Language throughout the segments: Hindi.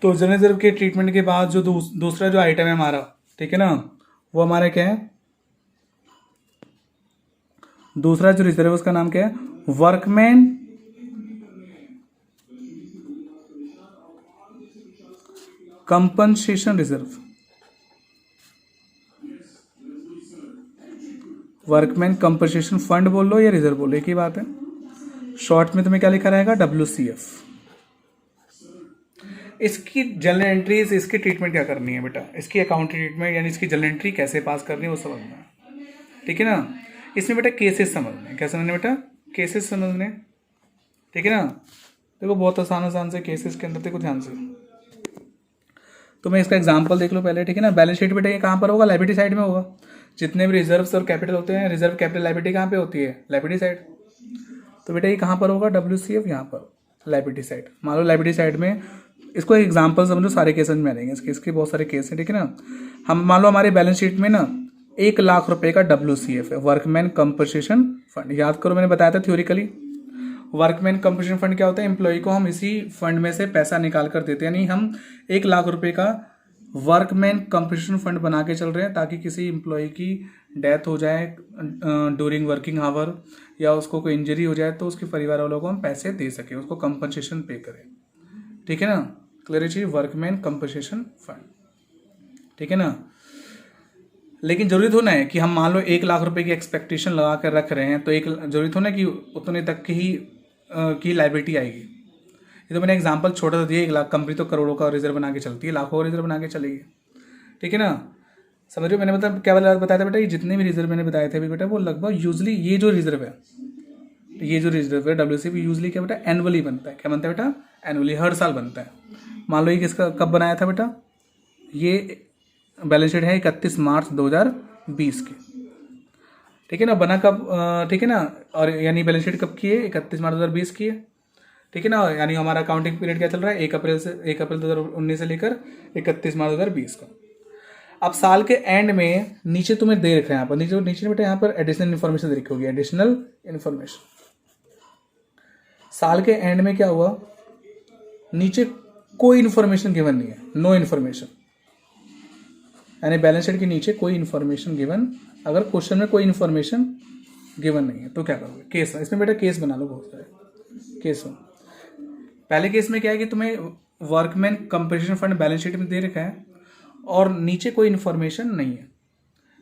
तो जनरल रिजर्व के ट्रीटमेंट के बाद जो दूसरा जो आइटम है हमारा, ठीक है ना, वो हमारा क्या है, दूसरा जो रिजर्व है उसका नाम क्या है, workman compensation reserve. Workman compensation fund बोल लो या रिजर्व बोल लो, एक ही बात है। शॉर्ट में तुम्हें क्या लिखा रहेगा, WCF। इसकी जनरल एंट्रीज, इसकी ट्रीटमेंट क्या करनी है बेटा, इसकी अकाउंट ट्रीटमेंट यानी इसकी जनरल एंट्री कैसे पास करनी है वो समझना है, ठीक है ना। इसमें बेटा केसेस समझने, क्या समझने बेटा, केसेस समझने, ठीक है ना। देखो बहुत आसान से केसेस के अंदर, देखो ध्यान से, तो मैं इसका एग्जांपल देख लो पहले, ठीक है ना। बैलेंस शीट बेटा ये कहाँ पर होगा, लायबिलिटी साइड में होगा। जितने भी रिजर्व्स और कैपिटल होते हैं, रिजर्व कैपिटल लायबिलिटी कहाँ पे होती है, लायबिलिटी साइड। तो बेटा ये कहाँ पर होगा, WCF यहाँ पर लायबिलिटी साइड। मान लो लायबिलिटी साइड में, इसको एक एग्जांपल समझो, सारे केसेस में आ जाएंगे इसके बहुत सारे केस हैं, ठीक है ना। हम मान लो हमारे बैलेंस शीट में ना 1 लाख रुपए का WCF है, वर्कमैन कंपनसेशन फंड। याद करो मैंने बताया था थ्योरिकली, वर्कमैन कंपनसेशन फंड क्या होता है, एम्प्लॉय को हम इसी फंड में से पैसा निकाल कर देते हैं, यानी हम 1 लाख रुपए का वर्कमैन कंपनसेशन फंड बना के चल रहे हैं, ताकि किसी एम्प्लॉय की डेथ हो जाए ड्यूरिंग वर्किंग आवर, या उसको कोई इंजरी हो जाए तो उसके परिवार वालों को हम पैसे दे सकें, उसको कंपनसेशन पे करें, ठीक है ना। क्लियर चीज, वर्कमैन कंपनसेशन फंड, ठीक है ना। लेकिन जरूरी थोड़ा है कि हम मान लो 1 लाख रुपए की एक्सपेक्टेशन लगा कर रख रहे हैं, तो एक जरूरी थोड़ा कि उतने तक की लायबिलिटी आएगी। ये तो मैंने एग्जांपल छोटा सा दिया, 1 लाख, कंपनी तो करोड़ों का रिजर्व बना के चलती है, लाखों का रिजर्व बना के चलेगी, ठीक है ना। समझ रहे हो, मैंने मतलब क्या बताया था बेटा, ये जितने भी रिजर्व मैंने बताए थे बेटा, वो लगभग यूजली ये जो रिजर्व है WCF यूजली क्या बेटा, एनुअली बनता है। क्या बनता है बेटा, एनुअली, हर साल बनता है। मान लो ये किसका कब बनाया था बेटा, ये बैलेंस शीट है 31 मार्च 2020 की, ठीक है ना। बना कब, ठीक है ना, और यानी बैलेंस शीट कब की है, 31 मार्च 2020 की है, ठीक है ना। यानी हमारा अकाउंटिंग पीरियड क्या चल रहा है, 1 अप्रैल 2019 से लेकर 31 मार्च 2020 का। अब साल के एंड में नीचे तुम्हें दे रखा है, यहाँ पर नीचे बेटा यहाँ पर एडिशनल इन्फॉर्मेशन दे रखी होगी, एडिशनल इन्फॉर्मेशन। साल के एंड में क्या हुआ, नीचे कोई इन्फॉर्मेशन गिवन नहीं है, नो इन्फॉर्मेशन, यानी बैलेंस शीट के नीचे कोई इन्फॉर्मेशन गिवन। अगर क्वेश्चन में कोई इन्फॉर्मेशन गिवन नहीं है तो क्या करोगे, केस, इसमें बेटा केस बना लो, बहुत सारे केस हो। पहले केस में क्या है कि तुम्हें workman compensation fund balance sheet में दे रखा है और नीचे कोई इन्फॉर्मेशन नहीं है।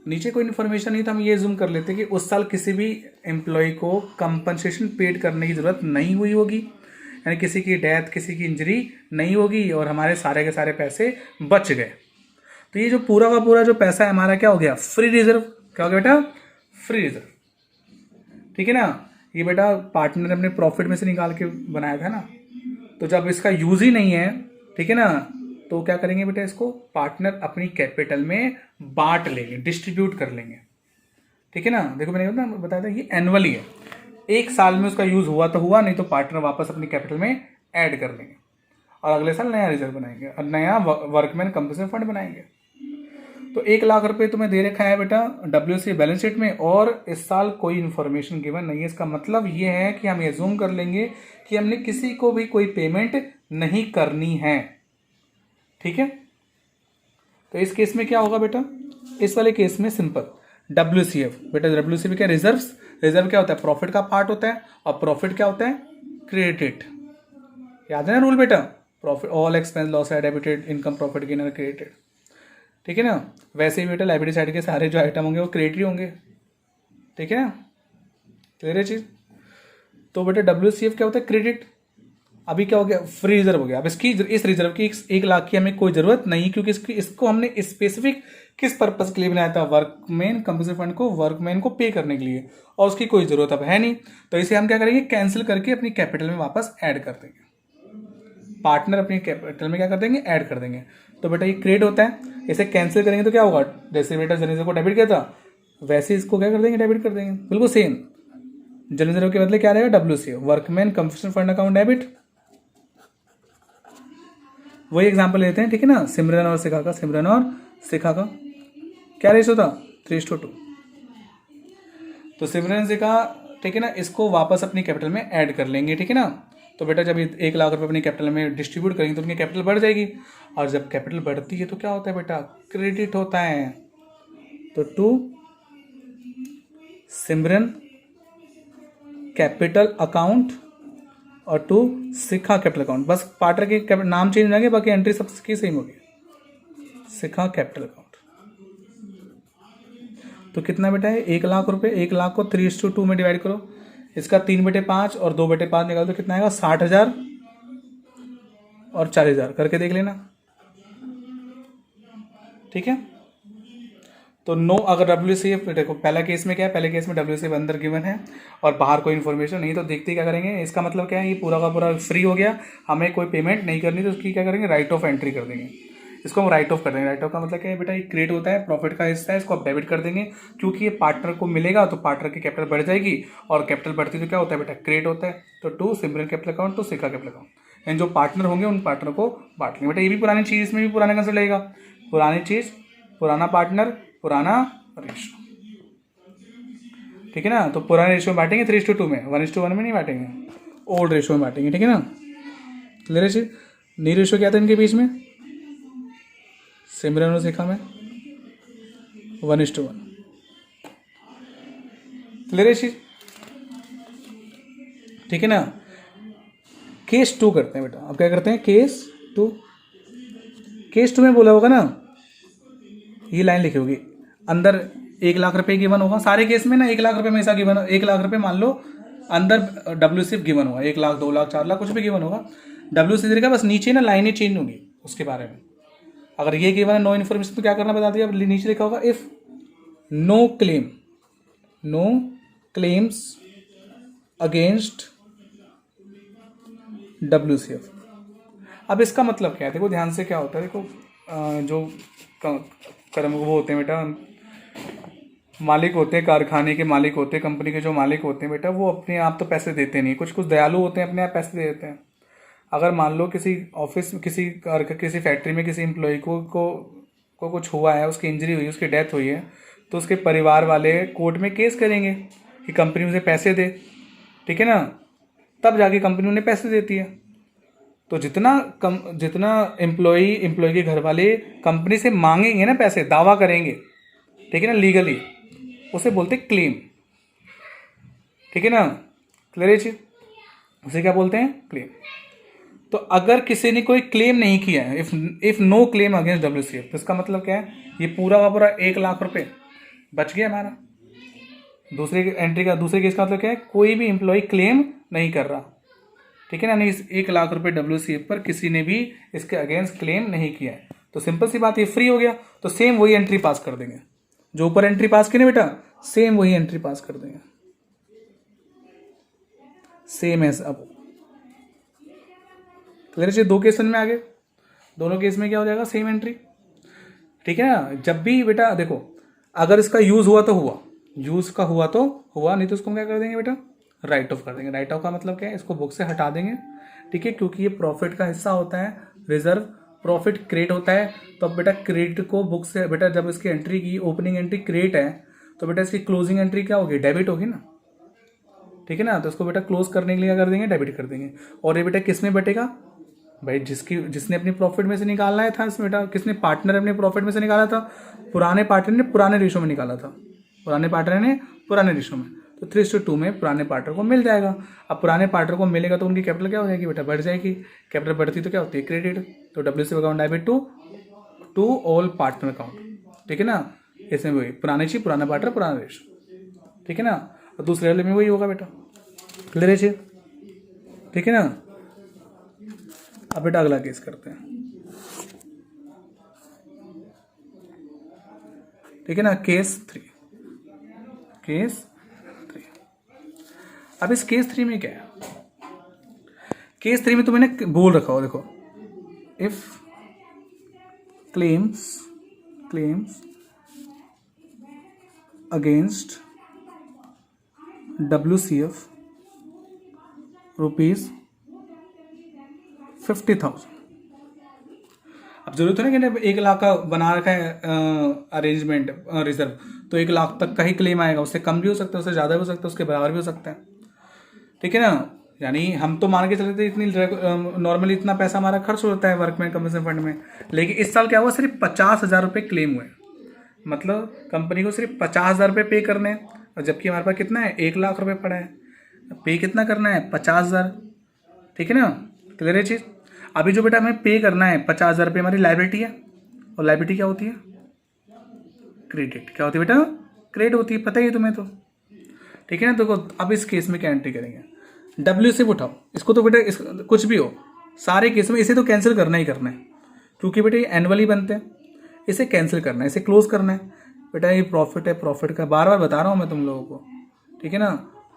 नीचे कोई इन्फॉर्मेशन नहीं तो हम ये जूम कर लेते हैं कि उस साल किसी भी एम्प्लॉय को कंपनसेशन पेड करने की जरूरत नहीं हुई होगी, यानी किसी की डेथ, किसी की इंजरी नहीं होगी, और हमारे सारे के सारे पैसे बच गए। तो ये जो पूरा का पूरा जो पैसा है हमारा क्या हो गया, फ्री रिजर्व। क्या हो गया बेटा, फ्री रिजर्व, ठीक है ना। ये बेटा पार्टनर ने अपने प्रॉफिट में से निकाल के बनाया था ना, तो जब इसका यूज ही नहीं है, ठीक है ना, तो क्या करेंगे बेटा, इसको पार्टनर अपनी कैपिटल में बांट लेंगे, डिस्ट्रीब्यूट कर लेंगे, ठीक है ना। देखो मैंने बताया था ये एनुअली है, 1 साल में उसका यूज हुआ तो हुआ, नहीं तो पार्टनर वापस अपनी कैपिटल में ऐड कर लेंगे और अगले साल नया रिजर्व बनाएंगे और नया वर्कमैन कंपनसेशन फंड बनाएंगे। तो 1 लाख रुपए तुम्हें दे रखा है बेटा WCF बैलेंस शीट में, और इस साल कोई इन्फॉर्मेशन गिवन नहीं है। इसका मतलब ये है कि हम एज्यूम कर लेंगे कि हमने किसी को भी कोई पेमेंट नहीं करनी है, ठीक है। तो इस केस में क्या होगा बेटा, इस वाले केस में सिंपल WCF बेटा, WCF क्या, रिजर्व्स। रिजर्व क्या होता है, प्रॉफिट का पार्ट होता है, और प्रॉफिट क्या होता है, क्रेडिटेड। याद है ना रूल बेटा, प्रॉफिट ऑल एक्सपेंस लॉस है debited, income profit gain credited, ठीक है ना। वैसे ही बेटा लायबिलिटी साइड के सारे जो आइटम होंगे वो क्रेडिट ही होंगे, ठीक है ना। क्लियर है चीज। तो बेटा WCF क्या होता है, क्रेडिट। अभी क्या हो गया, फ्री रिजर्व हो गया। अब इस रिजर्व की 1 लाख की हमें कोई जरूरत नहीं, क्योंकि इसको हमने स्पेसिफिक किस पर्पस के लिए बनाया था, वर्कमैन कंपनसेशन फंड को वर्कमैन को पे करने के लिए, और उसकी कोई जरूरत अब है नहीं। तो इसे हम क्या करेंगे, कैंसिल करके अपनी कैपिटल में वापस ऐड कर देंगे, पार्टनर अपनी कैपिटल में क्या कर देंगे, ऐड कर देंगे। तो बेटा ये क्रेडिट होता है, इसे कैंसिल करेंगे तो क्या होगा, जैसे बेटा जनरल को डेबिट किया था वैसे इसको क्या कर देंगे, डेबिट कर देंगे, बिल्कुल सेम। जनरल के बदले क्या रहेगा, WCF workman compensation fund account debit. वही एग्जांपल लेते हैं, ठीक है ना। सिमरन और शिखा का क्या रेशो था, 3:2। तो सिमरन शिखा, ठीक है ना, इसको वापस अपनी कैपिटल में ऐड कर लेंगे, ठीक है ना। तो बेटा जब 1 लाख रुपए अपनी कैपिटल में डिस्ट्रीब्यूट करेंगे तो उनकी कैपिटल बढ़ जाएगी, और जब कैपिटल बढ़ती है तो क्या होता है बेटा, क्रेडिट होता है। तो टू सिमरन कैपिटल अकाउंट और टू शिखा कैपिटल अकाउंट, बस पार्टनर के नाम चेंज हो जाएंगे, बाकी एंट्री सबकी सेम होगी, शिखा कैपिटल अकाउंट। तो कितना बेटा है, 1 लाख रुपए, 1 लाख को 3:2 में डिवाइड करो, इसका 3/5 और 2/5 निकालो तो कितना आएगा, 60,000 और 40,000 करके देख लेना, ठीक है। तो नो, अगर WCF देखो पहला केस में क्या है, पहले केस में WCF अंदर गिवन है और बाहर कोई इन्फॉर्मेशन नहीं, तो देखते क्या करेंगे, इसका मतलब क्या है, ये पूरा का पूरा फ्री हो गया, हमें कोई पेमेंट नहीं करनी, तो उसकी क्या करेंगे, राइट ऑफ एंट्री कर देंगे, इसको हम राइट ऑफ कर देंगे। राइट ऑफ का मतलब क्या है बेटा, ये क्रिएट होता है, प्रॉफिट का हिस्सा है, इसको आप डेबिट कर देंगे, क्योंकि ये पार्टनर को मिलेगा तो पार्टनर की कैपिटल बढ़ जाएगी, और कैपिटल बढ़ती तो क्या होता है बेटा, क्रिएट होता है। तो to Simran capital account, to Shikha capital account, and जो पार्टनर होंगे उन पार्टनर को बांट लेंगे। बेटा ये भी पुरानी चीज़, इसमें भी पुराना कंसेप्ट लगेगा, पुरानी चीज़, पुराना पार्टनर, पुराना रेशो, ठीक है ना। तो पुराने रेशो में बांटेंगे 3:2 में, 1:1 में नहीं बांटेंगे, ओल्ड रेशो में बांटेंगे, ठीक है ना। क्लियर है चीज। न्यू रेशो क्या था इनके बीच में, सिमरन और शिखा में 1:1। क्लियर है चीज, ठीक है ना। केस 2 करते हैं बेटा, अब क्या करते हैं, केस 2। केस 2 में बोला होगा ना, ये लाइन लिखी होगी, अंदर 1 लाख रुपए गिवन होगा, सारे केस में ना 1 लाख रुपए में ऐसा गिवन, 1 लाख रुपए मान लो अंदर WCF गिवन होगा, 1 लाख 2 लाख 4 लाख कुछ भी गिवन होगा, WCF का बस नीचे ना लाइनें चेंज होंगी उसके बारे में। अगर ये गिवन है नो इन्फॉर्मेशन तो क्या करना बता दिया, नीचे लिखा होगा if no claims against WCF। अब इसका मतलब क्या है, देखो ध्यान से क्या होता है, देखो जो कर्म वो होते हैं बेटा, मालिक होते हैं, कारखाने के मालिक होते हैं, कंपनी के जो मालिक होते हैं बेटा, वो अपने आप तो पैसे देते नहीं, कुछ कुछ दयालु होते हैं, अपने आप पैसे दे देते हैं। अगर मान लो किसी ऑफिस, किसी फैक्ट्री में किसी एम्प्लॉय को कुछ हुआ है, उसकी इंजरी हुई, उसकी डेथ हुई है, तो उसके परिवार वाले कोर्ट में केस करेंगे कि कंपनी उसे पैसे दे, ठीक है ना, तब जाके कंपनी उन्हें पैसे देती है। तो जितना एम्प्लॉय के घर वाले कंपनी से मांगेंगे ना पैसे, दावा करेंगे, ठीक है ना, लीगली, उसे बोलते क्लेम, ठीक है ना। क्लियर है, उसे क्या बोलते हैं, क्लेम। तो अगर किसी ने कोई क्लेम नहीं किया है, if no claim against WCF, तो इसका मतलब क्या है, ये पूरा का पूरा 1 लाख रुपए बच गया हमारा। दूसरे केस का मतलब क्या है, कोई भी एम्प्लॉय क्लेम नहीं कर रहा, ठीक है ना, नहीं, इस 1 लाख रुपए WCF पर किसी ने भी इसके अगेंस्ट क्लेम नहीं किया है, तो सिंपल सी बात, ये फ्री हो गया। तो सेम वही एंट्री पास कर देंगे, जो ऊपर एंट्री पास की ना बेटा, सेम वही एंट्री पास कर देंगे, सेम एज अब। क्लियर है, 2 केस में आ गए, दोनों केस में क्या हो जाएगा, सेम एंट्री, ठीक है ना। जब भी बेटा देखो, अगर इसका यूज हुआ तो हुआ, यूज का हुआ तो हुआ, नहीं तो उसको हम क्या कर देंगे बेटा, राइट ऑफ कर देंगे। राइट ऑफ का मतलब क्या है, इसको बुक से हटा देंगे, ठीक है, क्योंकि ये प्रॉफिट का हिस्सा होता है, रिजर्व प्रॉफिट क्रिएट होता है। तो अब बेटा क्रेडिट को बुक से, बेटा जब इसकी एंट्री की ओपनिंग एंट्री क्रिएट है, तो बेटा इसकी क्लोजिंग एंट्री क्या होगी, डेबिट होगी ना, ठीक है ना। तो इसको बेटा क्लोज करने के लिए क्या कर देंगे, डेबिट कर देंगे। और ये बेटा किस में बटेगा भाई, जिसने अपनी प्रॉफिट में से निकालना था इसमें बेटा, किसने, पार्टनर अपने प्रॉफिट में से निकाला था, पुराने पार्टनर ने पुराने रेशो में निकाला था, पुराने पार्टनर ने पुराने रेशो में, तो 3:2 में पुराने पार्टनर को मिल जाएगा। अब पुराने पार्टनर को मिलेगा तो उनकी कैपिटल क्या हो जाएगी बेटा, बढ़ जाएगी। कैपिटल बढ़ती तो क्या होती है, क्रेडिट। तो WCF account debit to all partner account, ठीक है ना। इसमें वही पुराने चीज, पुराना पार्टनर, पुराना रेशो, ठीक है ना। और दूसरे वाले में वही होगा बेटा, क्लियर है, ठीक है ना। अब बेटा अगला केस करते हैं, ठीक है ना, केस 3। अब इस केस 3 में क्या है, केस 3 में तो मैंने बोल रखा हो, देखो इफ क्लेम्स अगेंस्ट WCF ₹50,000। अब जरूरत है ना कि 1 लाख का बना रखा है अरेंजमेंट रिजर्व, तो 1 लाख तक का ही क्लेम आएगा, उससे कम भी हो सकता है, उससे ज़्यादा भी हो सकता है, उसके बराबर भी हो सकता है, ठीक है ना। यानी हम तो मान के चलते थे इतनी नॉर्मली इतना पैसा हमारा खर्च होता है वर्कमैन कंपनसेशन फंड में, लेकिन इस साल क्या हुआ, सिर्फ 50,000 रुपये क्लेम हुए। मतलब कंपनी को सिर्फ 50,000 रुपये पे करने हैं, और जबकि हमारे पास कितना है, 1 लाख रुपये पड़ा है। पे कितना करना है, 50,000। ठीक है ना, क्लियर है चीज़। अभी जो बेटा हमें पे करना है 50,000 रुपये, हमारी लाइबिलिटी है, और लाइबिलिटी क्या होती है, क्रेडिट। क्या होती है बेटा, क्रेडिट होती है, पता ही है तुम्हें तो। ठीक है ना, देखो अब इस केस में क्या एंट्री करेंगे, डब्ल्यू से उठाओ इसको, तो बेटा कुछ भी हो सारे केस में इसे तो कैंसिल करना ही करना है, क्योंकि बेटा ये एनुअली बनते हैं, इसे कैंसिल करना है, इसे क्लोज करना है। बेटा ये प्रॉफिट है, प्रॉफिट का बार बार बता रहा हूँ मैं तुम लोगों को। ठीक है ना,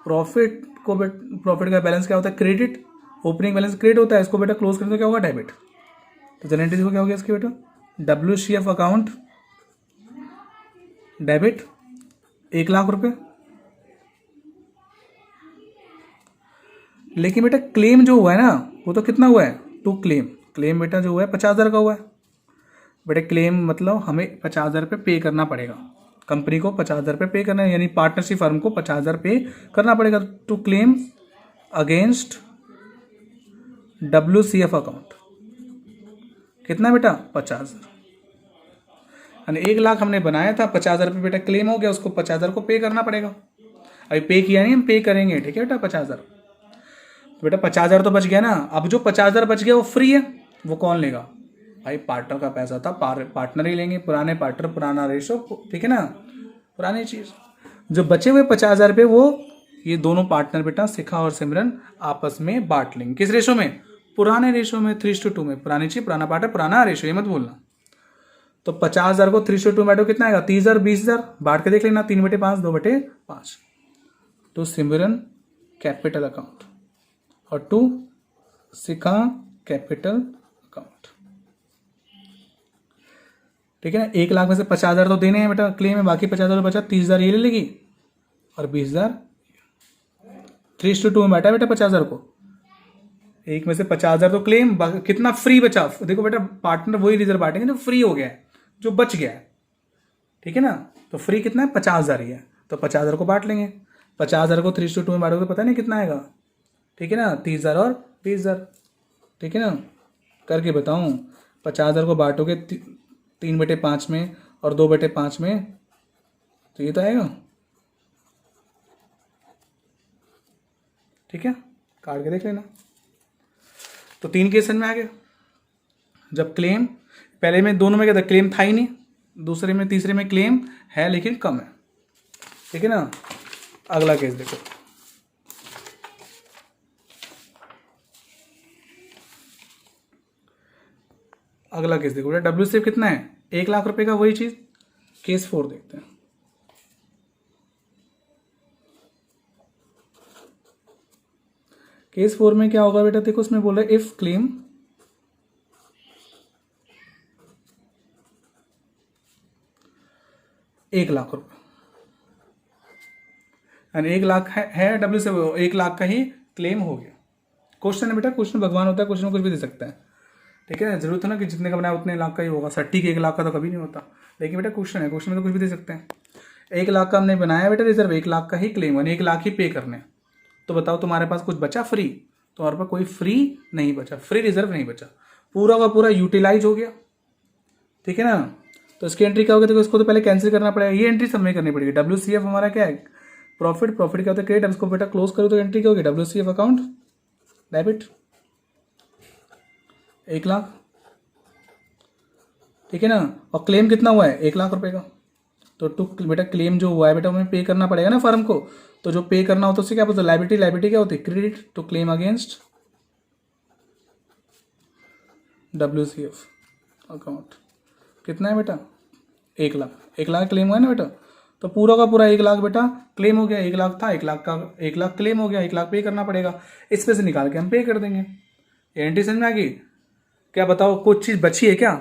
प्रॉफिट का बैलेंस क्या होता है, क्रेडिट। ओपनिंग बैलेंस क्रेडिट होता है, इसको बेटा क्लोज करने तो क्या होगा, डेबिट। तो जनरल एंट्री को क्या हो गया इसकी बेटा, WCF अकाउंट डेबिट 1 लाख रुपये। लेकिन बेटा क्लेम जो हुआ है ना, वो तो कितना हुआ है, टू क्लेम बेटा जो हुआ है 50,000 का हुआ है। बेटा क्लेम मतलब हमें 50,000 रुपये पे करना पड़ेगा, कंपनी को 50,000 रुपये पे करना है, यानी पार्टनरशिप फर्म को 50,000 पे करना पड़ेगा to claim against WCF account. कितना बेटा, 50,000। यानी 1 लाख हमने बनाया था, 50,000 रुपये बेटा क्लेम हो गया, उसको 50,000 को पे करना पड़ेगा। अभी पे किया नहीं, हम पे करेंगे। ठीक है बेटा, 50,000। तो बेटा 50,000 तो बच गया ना। अब जो 50,000 बच गया वो फ्री है, वो कौन लेगा, भाई पार्टनर का पैसा था, पार्टनर ही लेंगे, पुराने पार्टनर, पुराना रेशो। ठीक है ना, पुरानी चीज़। जो बचे हुए 50,000 रुपये वो ये दोनों पार्टनर बेटा शिखा और सिमरन आपस में बांट लेंगे। किस रेशो में, पुराने रेशो में, 3:2 में। पुरानी चीज, पुराना पार्टनर, पुराना रेशो, ये मत भूलना। तो 50,000 को 3:2 में बांटो, कितना आएगा, 30,000, 20,000। बांट के देख लेना, 3/5, 2/5। तो सिमरन कैपिटल अकाउंट और 2 शिखा कैपिटल अकाउंट। ठीक है ना, 1 लाख में से 50,000 तो देने हैं बेटा क्लेम में, बाकी 50,000 बचा, 30,000 ये ले लेगी और 20,000। 3:2 में बांटा बेटा 50,000 को, एक में से 50,000 तो क्लेम, कितना फ्री बचा। देखो बेटा पार्टनर वही रिजर्व बांटेंगे जो फ्री हो गया है, जो बच गया है। ठीक है ना, तो फ्री कितना है, 50,000 ही है, तो 50,000 को बांट लेंगे। 50,000 को 3:2 में बांटोगे तो पता नहीं कितना आएगा। ठीक है ना, 30,000 और 20,000। ठीक है ना, करके बताऊं, 50,000 को बांटोगे 3/5 में और 2/5 में, तो ये तो आएगा। ठीक है, काट के देख लेना। तो 3 केस में आ गया। जब क्लेम, पहले में दोनों में क्या था, क्लेम था ही नहीं, दूसरे में तीसरे में क्लेम है लेकिन कम है। ठीक है ना, अगला केस देखो। अगला केस देखो बेटा, WCF कितना है, 1 लाख रुपए का, वही चीज। केस 4 देखते हैं। केस 4 में क्या होगा बेटा, देखो उसमें बोला इफ क्लेम ₹1,00,000, यानी 1 लाख है WCF, 1 लाख का ही क्लेम हो गया। क्वेश्चन है बेटा, क्वेश्चन भगवान होता है, क्वेश्चन कुछ भी दे सकता है। ठीक है, जरूरत है ना कि जितने का बनाया उतने लाख का ही होगा, सट्टी के 1 लाख का तो कभी नहीं होता। लेकिन बेटा क्वेश्चन है, क्वेश्चन में तो कुछ भी दे सकते हैं। 1 लाख का हमने बनाया बेटा रिजर्व, 1 लाख का ही क्लेम, यानी 1 लाख ही पे करने। तो बताओ तुम्हारे पास कुछ बचा फ्री, तुम्हारे पास कोई फ्री नहीं बचा, फ्री रिजर्व नहीं बचा, पूरा का पूरा यूटिलाइज हो गया। ठीक है ना, तो इसकी एंट्री क्या होगी, देखो इसको तो पहले कैंसिल करना पड़ेगा, ये एंट्री सब में करनी पड़ेगी। WCF हमारा क्या है, प्रॉफिट क्या होता है, क्रेडिट। अब इसको बेटा क्लोज करो तो एंट्री क्या होगी, WCF अकाउंट डेबिट 1 लाख। ठीक है ना, और क्लेम कितना हुआ है, 1 लाख रुपए का। तो बेटा क्लेम जो हुआ है बेटा हमें पे करना पड़ेगा ना फर्म को, तो जो पे करना होता है उससे क्या बोलते हैं, लाइबिलिटी क्या होती है, क्रेडिट। तो क्लेम अगेंस्ट WCF अकाउंट कितना है बेटा, 1 लाख। 1 लाख क्लेम हुआ है ना बेटा, तो पूरा का पूरा 1 लाख बेटा क्लेम हो गया। 1 लाख था, 1 लाख का 1 लाख क्लेम हो गया, 1 लाख पे करना पड़ेगा। इसमें से निकाल के हम पे कर देंगे। एंट्री समझ में आ गई क्या, बताओ कुछ चीज़ बची है क्या,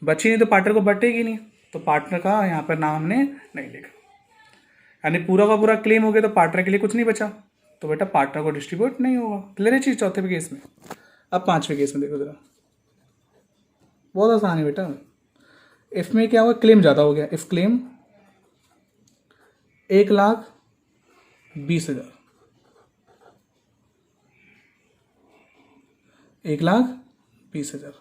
बची नहीं तो पार्टनर को बटेगी नहीं, तो पार्टनर का यहाँ पर नाम हमने नहीं लिखा, यानी पूरा का पूरा क्लेम हो गया, तो पार्टनर के लिए कुछ नहीं बचा, तो बेटा पार्टनर को डिस्ट्रीब्यूट नहीं होगा। क्लियर है चीज़ चौथे केस में। अब 5वें केस में देखो जरा, बहुत आसान है बेटा। इफ में क्या हुआ, क्लेम ज़्यादा हो गया, इफ क्लेम 1,20,000, 1,20,000।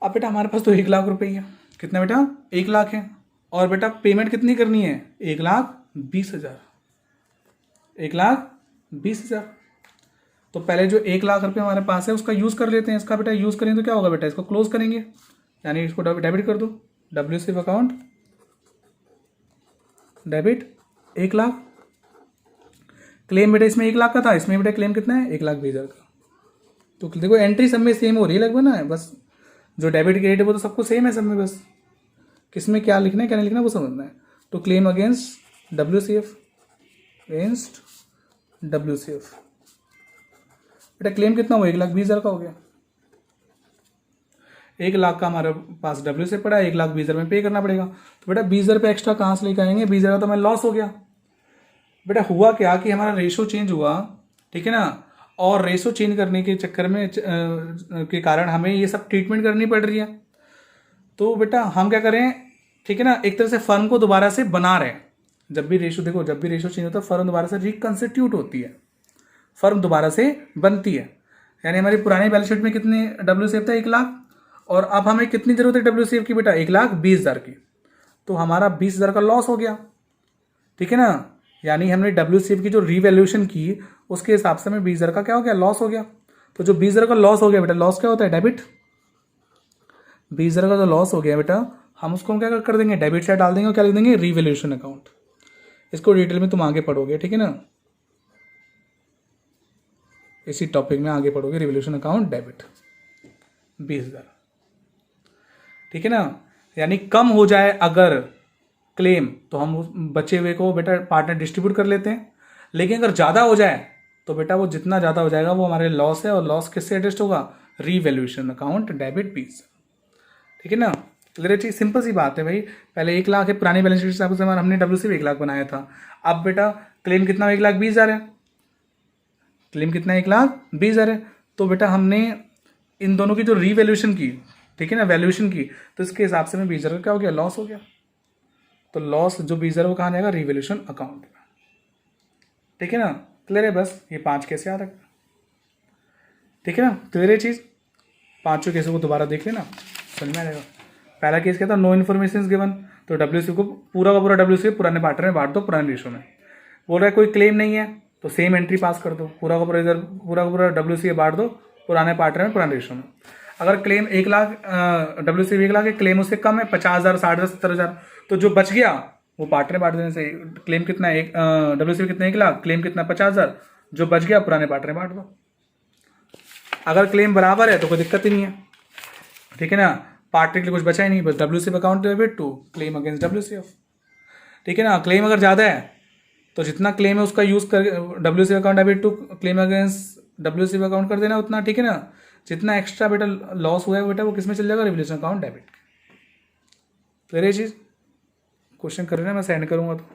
अब बेटा हमारे पास तो 1,00,000 रुपये ही है। कितना बेटा? 1,00,000 है। और बेटा पेमेंट कितनी करनी है? 1,20,000। 1,20,000। तो पहले जो 1,00,000 रुपये हमारे पास है उसका यूज़ कर लेते हैं। इसका बेटा यूज़ करेंगे तो क्या होगा बेटा? इसको क्लोज करेंगे, यानी इसको डेबिट कर दो। WCF account debit 1,00,000। क्लेम बेटा इसमें 1,00,000 का था, इसमें बेटा क्लेम कितना है? 1,20,000 का। तो देखो एंट्री सब में सेम हो रही है लगभग ना, बस जो डेबिट क्रेडिट है वो तो सबको सेम है सब में, बस किसमें क्या लिखना है क्या नहीं लिखना है वो समझना है। तो claim against WCF, against WCF बेटा क्लेम कितना हुआ? 1,20,000 का हो गया। 1,00,000 का हमारे पास WCF पड़ा है, 1,20,000 में पे करना पड़ेगा। तो बेटा 20,000 रुपये एक्स्ट्रा कहाँ से लेकर आएंगे? 20,000 का तो हमें लॉस हो गया। बेटा हुआ क्या कि हमारा रेशो चेंज हुआ, ठीक है ना, और रेशो चेंज करने के चक्कर में के कारण हमें ये सब ट्रीटमेंट करनी पड़ रही है। तो बेटा हम क्या करें, ठीक है ना, एक तरह से फर्म को दोबारा से बना रहे हैं। जब भी रेशो देखो, जब भी रेशो चेंज होता है फर्म दोबारा से रिकंस्टिट्यूट होती है, फर्म दोबारा से बनती है। यानी हमारी पुरानी बैलेंस शीट में कितने WCF था? 1,00,000। और अब हमें कितनी जरूरत है WCF की बेटा? 1,20,000 की। तो हमारा 20,000 का लॉस हो गया, ठीक है ना। यानी हमने WCF की जो रीवैल्यूएशन की उसके हिसाब से हमें 20,000 का क्या हो गया? लॉस हो गया। तो जो 20,000 का लॉस हो गया बेटा, लॉस क्या होता है? डेबिट। 20,000 का जो लॉस हो गया बेटा, हम उसको हम क्या कर देंगे? डेबिट साइड डाल देंगे और क्या लिख देंगे? Revaluation account. इसको डिटेल में तुम आगे पढ़ोगे, ठीक है ना, इसी टॉपिक में आगे पढ़ोगे। रिवॉल्यूशन अकाउंट डेबिट 20,000, ठीक है ना। यानी कम हो जाए अगर क्लेम तो हम उस बचे हुए को बेटा पार्टनर डिस्ट्रीब्यूट कर लेते हैं, लेकिन अगर ज़्यादा हो जाए तो बेटा वो जितना ज़्यादा हो जाएगा वो हमारे लॉस है, और लॉस किससे एडजस्ट होगा? रीवैल्यूएशन अकाउंट डेबिट 20, ठीक है ना। क्लियर चीज, सिंपल सी बात है भाई। पहले 1,00,000 है, पुरानी बैलेंस शीट से हमने WCF 1,00,000 बनाया था। अब बेटा क्लेम कितना? 1,20,000 है। क्लेम कितना? 1,20,000 है। तो बेटा हमने इन दोनों की जो रीवैल्यूएशन की, ठीक है ना, वैल्यूएशन की, तो इसके हिसाब से में 20,000 का क्या हो गया? लॉस हो गया। तो लॉस जो 20,000 वो कहाँ जाएगा? रीवैल्यूएशन अकाउंट में, ठीक है ना। क्लियर है? बस ये 5 केस याद रखना, ठीक है ना। क्लियर है चीज़? 5 केसों को दोबारा देख लेना, समझ में आ जाएगा। पहला केस क्या था? No information given. तो WCF को पूरा का पूरा WCF पुराने पार्टनर में बांट दो, पुराने रेशो में। बोल रहा है कोई क्लेम नहीं है तो सेम एंट्री पास कर दो, पूरा का पूरा इधर पूरा का पूरा WCF बांट दो पुराने पार्टनर में, पुराने रेशो में। अगर क्लेम 1,00,000 WCF 1,00,000 है, क्लेम उससे कम है 50,000, 60,000, 70,000, तो जो बच गया वो पार्टनर बांट देने से। क्लेम कितना है? WCF कितना? 1,00,000। क्लेम कितना? 50,000। जो बच गया पुराने पार्टनर बांट दो। अगर क्लेम बराबर है तो कोई दिक्कत ही नहीं है, ठीक है ना। पार्टनर के लिए कुछ बचा ही नहीं, बस WCF account debit to claim against WCF, ठीक है ना। क्लेम अगर ज़्यादा है तो जितना क्लेम है उसका यूज़ कर WCF account debit to claim against WCF account कर देना उतना, ठीक है ना। जितना एक्स्ट्रा बेटा लॉस हुआ है बेटा वो किस में चल जाएगा? Revolution account debit. क्लियर है चीज़? क्वेश्चन कर रहे हैं, मैं सेंड करूँगा तो